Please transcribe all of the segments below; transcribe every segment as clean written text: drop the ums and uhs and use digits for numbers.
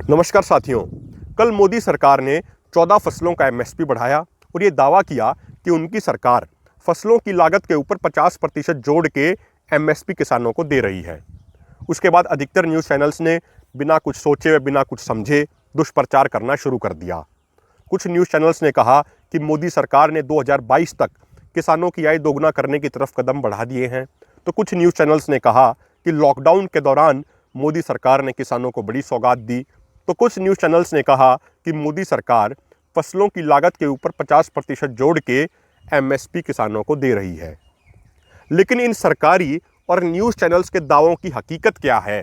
नमस्कार साथियों। कल मोदी सरकार ने 14 फसलों का एमएसपी बढ़ाया और ये दावा किया कि उनकी सरकार फसलों की लागत के ऊपर 50% जोड़ के एमएसपी किसानों को दे रही है। उसके बाद अधिकतर न्यूज़ चैनल्स ने बिना कुछ सोचे व बिना कुछ समझे दुष्प्रचार करना शुरू कर दिया। कुछ न्यूज़ चैनल्स ने कहा कि मोदी सरकार ने 2022 तक किसानों की आय दोगुना करने की तरफ कदम बढ़ा दिए हैं, तो कुछ न्यूज़ चैनल्स ने कहा कि लॉकडाउन के दौरान मोदी सरकार ने किसानों को बड़ी सौगात दी, तो कुछ न्यूज़ चैनल्स ने कहा कि मोदी सरकार फसलों की लागत के ऊपर 50% जोड़ के एमएसपी किसानों को दे रही है। लेकिन इन सरकारी और न्यूज़ चैनल्स के दावों की हकीकत क्या है,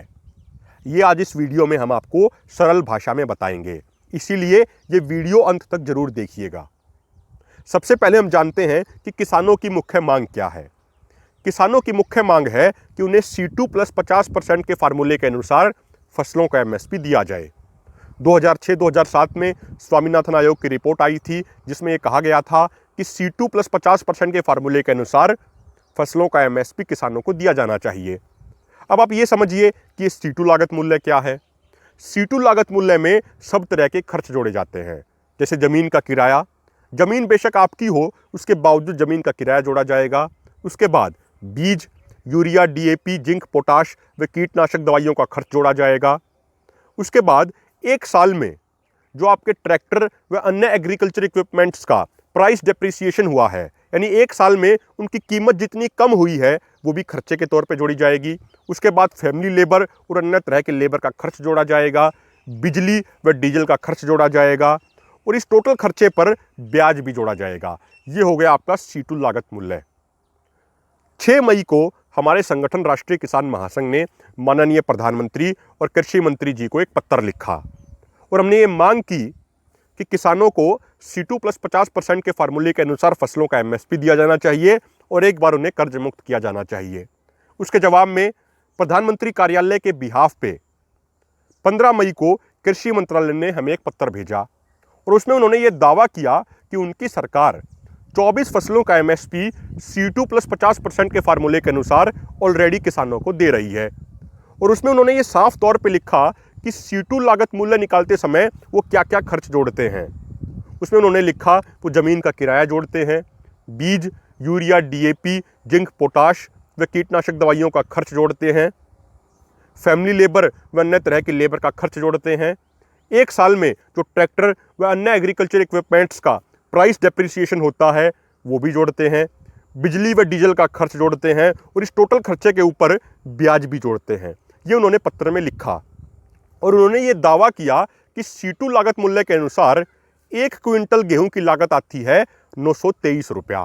ये आज इस वीडियो में हम आपको सरल भाषा में बताएंगे, इसीलिए ये वीडियो अंत तक जरूर देखिएगा। सबसे पहले हम जानते हैं कि किसानों की मुख्य मांग क्या है। किसानों की मुख्य मांग है कि उन्हें C2 प्लस 50% के फार्मूले के अनुसार फसलों का एमएसपी दिया जाए। 2006-2007 में स्वामीनाथन आयोग की रिपोर्ट आई थी, जिसमें यह कहा गया था कि C2 प्लस 50% के फार्मूले के अनुसार फसलों का एमएसपी किसानों को दिया जाना चाहिए। अब आप ये समझिए कि C2 लागत मूल्य क्या है। C2 लागत मूल्य में सब तरह के खर्च जोड़े जाते हैं, जैसे ज़मीन का किराया। ज़मीन बेशक आपकी हो, उसके बावजूद ज़मीन का किराया जोड़ा जाएगा। उसके बाद बीज, यूरिया, DAP, जिंक, पोटाश व कीटनाशक दवाइयों का खर्च जोड़ा जाएगा। उसके बाद एक साल में जो आपके ट्रैक्टर व अन्य एग्रीकल्चर इक्विपमेंट्स का प्राइस डेप्रिसिएशन हुआ है, यानी एक साल में उनकी कीमत जितनी कम हुई है वो भी खर्चे के तौर पे जोड़ी जाएगी। उसके बाद फैमिली लेबर और अन्य तरह के लेबर का खर्च जोड़ा जाएगा, बिजली व डीजल का खर्च जोड़ा जाएगा और इस टोटल खर्चे पर ब्याज भी जोड़ा जाएगा। ये हो गया आपका C2 लागत मूल्य। 6 मई को हमारे संगठन राष्ट्रीय किसान महासंघ ने माननीय प्रधानमंत्री और कृषि मंत्री जी को एक पत्र लिखा और हमने ये मांग की कि किसानों को C2 प्लस 50% के फार्मूले के अनुसार फसलों का एमएसपी दिया जाना चाहिए और एक बार उन्हें कर्ज मुक्त किया जाना चाहिए। उसके जवाब में प्रधानमंत्री कार्यालय के बिहाफ पे 15 मई को कृषि मंत्रालय ने हमें एक पत्र भेजा और उसमें उन्होंने ये दावा किया कि उनकी सरकार 24 फसलों का एमएसपी C2 प्लस 50% के फार्मूले के अनुसार ऑलरेडी किसानों को दे रही है। और उसमें उन्होंने ये साफ तौर पे लिखा कि C2 लागत मूल्य निकालते समय वो क्या क्या खर्च जोड़ते हैं। उसमें उन्होंने लिखा वो ज़मीन का किराया जोड़ते हैं, बीज, यूरिया, DAP, जिंक, पोटाश व कीटनाशक दवाइयों का खर्च जोड़ते हैं, फैमिली लेबर व अन्य तरह की लेबर का खर्च जोड़ते हैं, एक साल में जो ट्रैक्टर व अन्य एग्रीकल्चर इक्विपमेंट्स का प्राइस डेप्रिसिएशन होता है वो भी जोड़ते हैं, बिजली व डीजल का खर्च जोड़ते हैं और इस टोटल खर्चे के ऊपर ब्याज भी जोड़ते हैं। ये उन्होंने पत्र में लिखा और उन्होंने ये दावा किया कि C2 लागत मूल्य के अनुसार 1 क्विंटल गेहूं की लागत आती है 923 रुपया।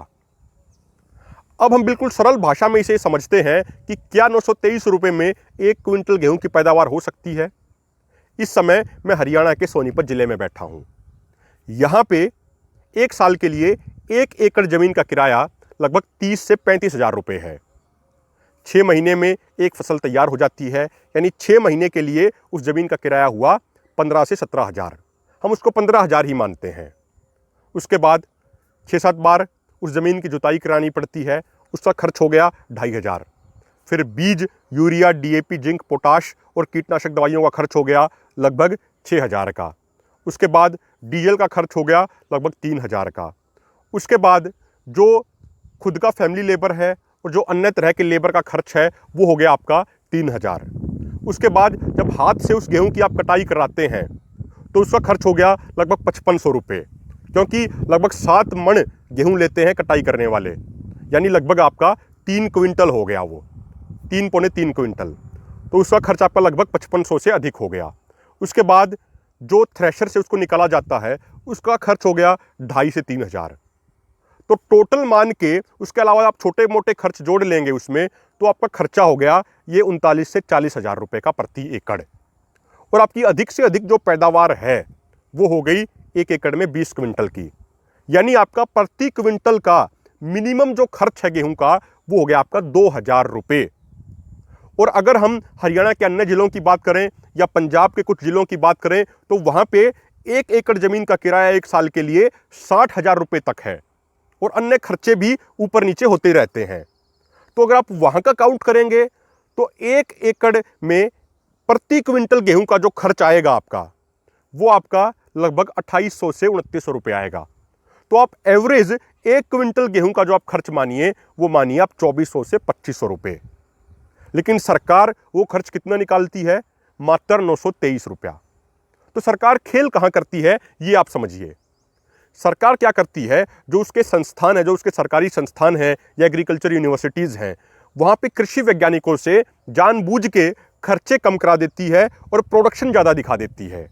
अब हम बिल्कुल सरल भाषा में इसे समझते हैं कि क्या 923 रुपये में 1 क्विंटल गेहूं की पैदावार हो सकती है। इस समय मैं हरियाणा के सोनीपत जिले में बैठा हूं। यहाँ पे एक साल के लिए 1 एकड़ जमीन का किराया लगभग 30 से 35 हज़ार रुपये है। 6 महीने में एक फसल तैयार हो जाती है, यानी 6 महीने के लिए उस ज़मीन का किराया हुआ 15 से 17 हज़ार। हम उसको 15 हज़ार ही मानते हैं। उसके बाद 6-7 बार उस ज़मीन की जुताई करानी पड़ती है, उसका खर्च हो गया 2,500। फिर बीज, यूरिया, DAP, जिंक, पोटाश और कीटनाशक दवाइयों का खर्च हो गया लगभग 6,000 का। उसके बाद डीजल का खर्च हो गया लगभग 3,000 का। उसके बाद जो खुद का फैमिली लेबर है और जो अन्य तरह के लेबर का खर्च है वो हो गया आपका 3,000। उसके बाद जब हाथ से उस गेहूं की आप कटाई कराते हैं तो उसका खर्च हो गया लगभग 5500 रुपये, क्योंकि लगभग 7 मण गेहूं लेते हैं कटाई करने वाले, यानी लगभग आपका 3 क्विंटल हो गया, वो 3 पौने 3 क्विंटल। तो उसका खर्च आपका लगभग 5500 से अधिक हो गया। उसके बाद जो थ्रेशर से उसको निकाला जाता है उसका खर्च हो गया 2,500 से 3,000। तो टोटल मान के उसके अलावा आप छोटे मोटे खर्च जोड़ लेंगे उसमें, तो आपका खर्चा हो गया ये 39 से 40 हज़ार रुपये का प्रति एकड़। और आपकी अधिक से अधिक जो पैदावार है वो हो गई 1 एकड़ में 20 क्विंटल की, यानी आपका प्रति क्विंटल का मिनिमम जो खर्च है गेहूं का वो हो गया आपका 2,000 रुपये। और अगर हम हरियाणा के अन्य जिलों की बात करें या पंजाब के कुछ जिलों की बात करें तो वहाँ पे 1 एकड़ ज़मीन का किराया एक साल के लिए 60,000 रुपये तक है और अन्य खर्चे भी ऊपर नीचे होते रहते हैं। तो अगर आप वहाँ का काउंट करेंगे तो 1 एकड़ में प्रति क्विंटल गेहूं का जो खर्च आएगा आपका वो आपका लगभग 2800 से 2900 रुपये आएगा। तो आप एवरेज 1 क्विंटल गेहूं का जो आप खर्च मानिए वो मानिए आप 2400 से 2500 रुपये। लेकिन सरकार वो खर्च कितना निकालती है? मात्र 923 रुपया। तो सरकार खेल कहां करती है ये आप समझिए। सरकार क्या करती है, जो उसके संस्थान है, जो उसके सरकारी संस्थान हैं या एग्रीकल्चर यूनिवर्सिटीज़ हैं, वहाँ पे कृषि वैज्ञानिकों से जानबूझ के खर्चे कम करा देती है और प्रोडक्शन ज़्यादा दिखा देती है।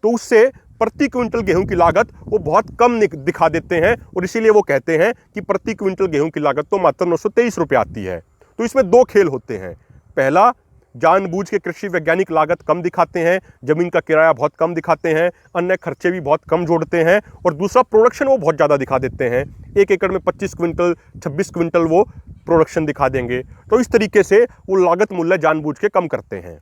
तो उससे प्रति क्विंटल गेहूं की लागत वो बहुत कम दिखा देते हैं और इसीलिए वो कहते हैं कि प्रति क्विंटल गेहूं की लागत तो मात्र 923 रुपये आती है। तो इसमें दो खेल होते हैं। पहला, जानबूझ के कृषि वैज्ञानिक लागत कम दिखाते हैं, जमीन का किराया बहुत कम दिखाते हैं, अन्य खर्चे भी बहुत कम जोड़ते हैं। और दूसरा, प्रोडक्शन वो बहुत ज़्यादा दिखा देते हैं। 1 एकड़ में 25 क्विंटल 26 क्विंटल वो प्रोडक्शन दिखा देंगे। तो इस तरीके से वो लागत मूल्य जानबूझ के कम करते हैं।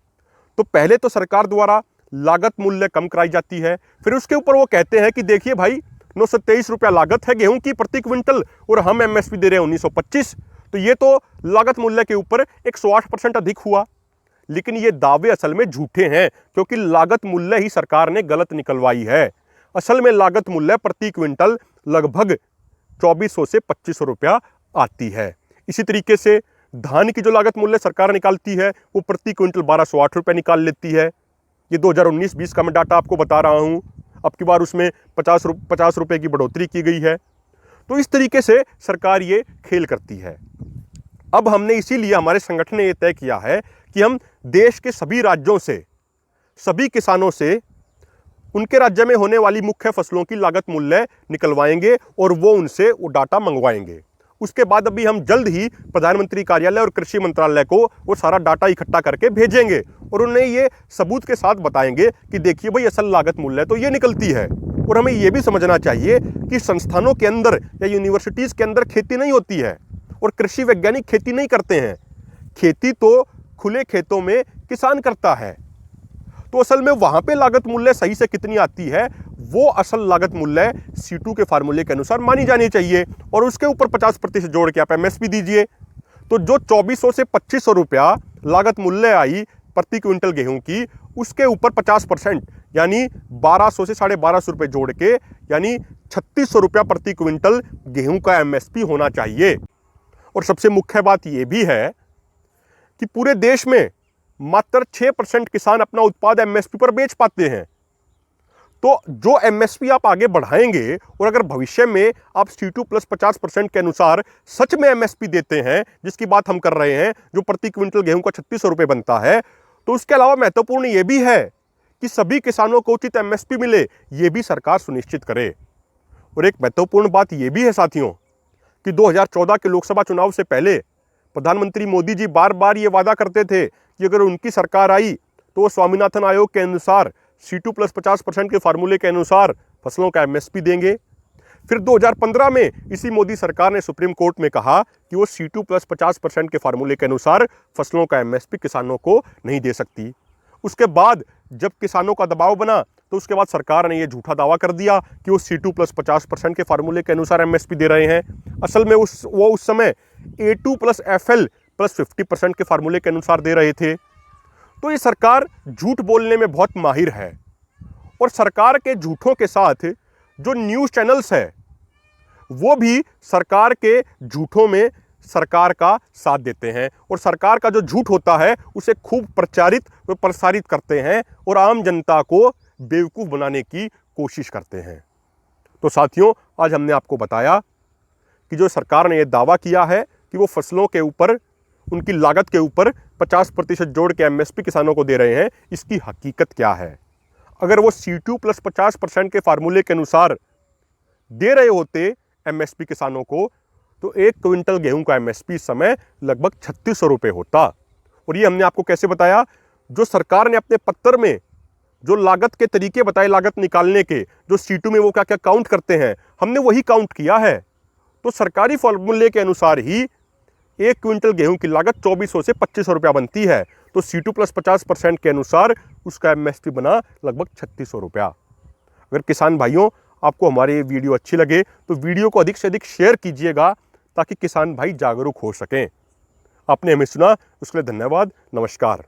तो पहले तो सरकार द्वारा लागत मूल्य कम कराई जाती है, फिर उसके ऊपर वो कहते हैं कि देखिए भाई 923 रुपया लागत है गेहूं की प्रति क्विंटल और हम एमएसपी दे रहे हैं 1925। तो ये तो लागत मूल्य के ऊपर 108% अधिक हुआ। लेकिन ये दावे असल में झूठे हैं, क्योंकि लागत मूल्य ही सरकार ने गलत निकलवाई है। असल में लागत मूल्य प्रति क्विंटल लगभग 2400 से 2500 रुपया आती है। इसी तरीके से धान की जो लागत मूल्य सरकार निकालती है वो प्रति क्विंटल 1208 रुपये निकाल लेती है। ये 2019-20 का मैं डाटा आपको बता रहा हूँ। अब की बार उसमें 50 रुपये की बढ़ोतरी की गई है। तो इस तरीके से सरकार ये खेल करती है। अब हमने इसीलिए हमारे संगठन ने ये तय किया है कि हम देश के सभी राज्यों से, सभी किसानों से उनके राज्य में होने वाली मुख्य फसलों की लागत मूल्य निकलवाएंगे और वो उनसे वो डाटा मंगवाएंगे। उसके बाद अभी हम जल्द ही प्रधानमंत्री कार्यालय और कृषि मंत्रालय को वो सारा डाटा इकट्ठा करके भेजेंगे और उन्हें ये सबूत के साथ बताएंगे कि देखिए भाई असल लागत मूल्य तो ये निकलती है। और हमें ये भी समझना चाहिए कि संस्थानों के अंदर या यूनिवर्सिटीज़ के अंदर खेती नहीं होती है और कृषि वैज्ञानिक खेती नहीं करते हैं। खेती तो खुले खेतों में किसान करता है। तो असल में वहां पे लागत मूल्य सही से कितनी आती है, वो असल लागत मूल्य C2 के फार्मूले के अनुसार मानी जानी चाहिए और उसके ऊपर 50% जोड़ के आप एमएसपी दीजिए। तो जो 2400 से 2500 रुपया लागत मूल्य आई प्रति क्विंटल गेहूं की, उसके ऊपर 50% यानी 1200 से 1250 रुपये जोड़ के यानी 3600 रुपया प्रति क्विंटल गेहूं का एमएसपी होना चाहिए। और सबसे मुख्य बात यह भी है कि पूरे देश में मात्र 6% किसान अपना उत्पाद एमएसपी पर बेच पाते हैं। तो जो एमएसपी आप आगे बढ़ाएंगे और अगर भविष्य में आप C2 प्लस 50% के अनुसार सच में एमएसपी देते हैं, जिसकी बात हम कर रहे हैं, जो प्रति क्विंटल गेहूं का 3600 रुपये बनता है, तो उसके अलावा महत्वपूर्ण यह भी है कि सभी किसानों को उचित एमएसपी मिले, ये भी सरकार सुनिश्चित करे। और एक महत्वपूर्ण बात यह भी है साथियों कि 2014 के लोकसभा चुनाव से पहले प्रधानमंत्री मोदी जी बार बार ये वादा करते थे कि अगर उनकी सरकार आई तो वो स्वामीनाथन आयोग के अनुसार C2 प्लस 50% के फार्मूले के अनुसार फसलों का एमएसपी देंगे। फिर 2015 में इसी मोदी सरकार ने सुप्रीम कोर्ट में कहा कि वो C2 प्लस 50% के फार्मूले के अनुसार फसलों का एमएसपी किसानों को नहीं दे सकती। उसके बाद जब किसानों का दबाव बना तो उसके बाद सरकार ने यह झूठा दावा कर दिया कि वो C2 प्लस 50% के फार्मूले के अनुसार एमएसपी दे रहे हैं। असल में वो उस समय A2 प्लस FL प्लस 50% के फार्मूले के अनुसार दे रहे थे। तो ये सरकार झूठ बोलने में बहुत माहिर है और सरकार के झूठों के साथ जो न्यूज़ चैनल्स है वो भी सरकार के झूठों में सरकार का साथ देते हैं और सरकार का जो झूठ होता है उसे खूब प्रचारित व प्रसारित करते हैं और आम जनता को बेवकूफ़ बनाने की कोशिश करते हैं। तो साथियों, आज हमने आपको बताया कि जो सरकार ने यह दावा किया है कि वो फसलों के ऊपर, उनकी लागत के ऊपर 50% जोड़ के एमएसपी किसानों को दे रहे हैं, इसकी हकीकत क्या है। अगर वो C2 प्लस 50% के फार्मूले के अनुसार दे रहे होते एमएसपी किसानों को तो 1 क्विंटल गेहूं का एमएसपी इस समय लगभग 3600 रुपये होता। और ये हमने आपको कैसे बताया, जो सरकार ने अपने पत्र में जो लागत के तरीके बताए लागत निकालने के, जो C2 में वो क्या क्या काउंट करते हैं, हमने वही काउंट किया है। तो सरकारी फॉर्मूले के अनुसार ही 1 क्विंटल गेहूं की लागत 2400 से 2500 रुपया बनती है। तो C2 प्लस 50% के अनुसार उसका एमएसपी बना लगभग 3600 रुपया। अगर किसान भाइयों आपको हमारी ये वीडियो अच्छी लगे तो वीडियो को अधिक से अधिक शेयर कीजिएगा ताकि किसान भाई जागरूक हो सकें। आपने हमें सुना, उसके लिए धन्यवाद। नमस्कार।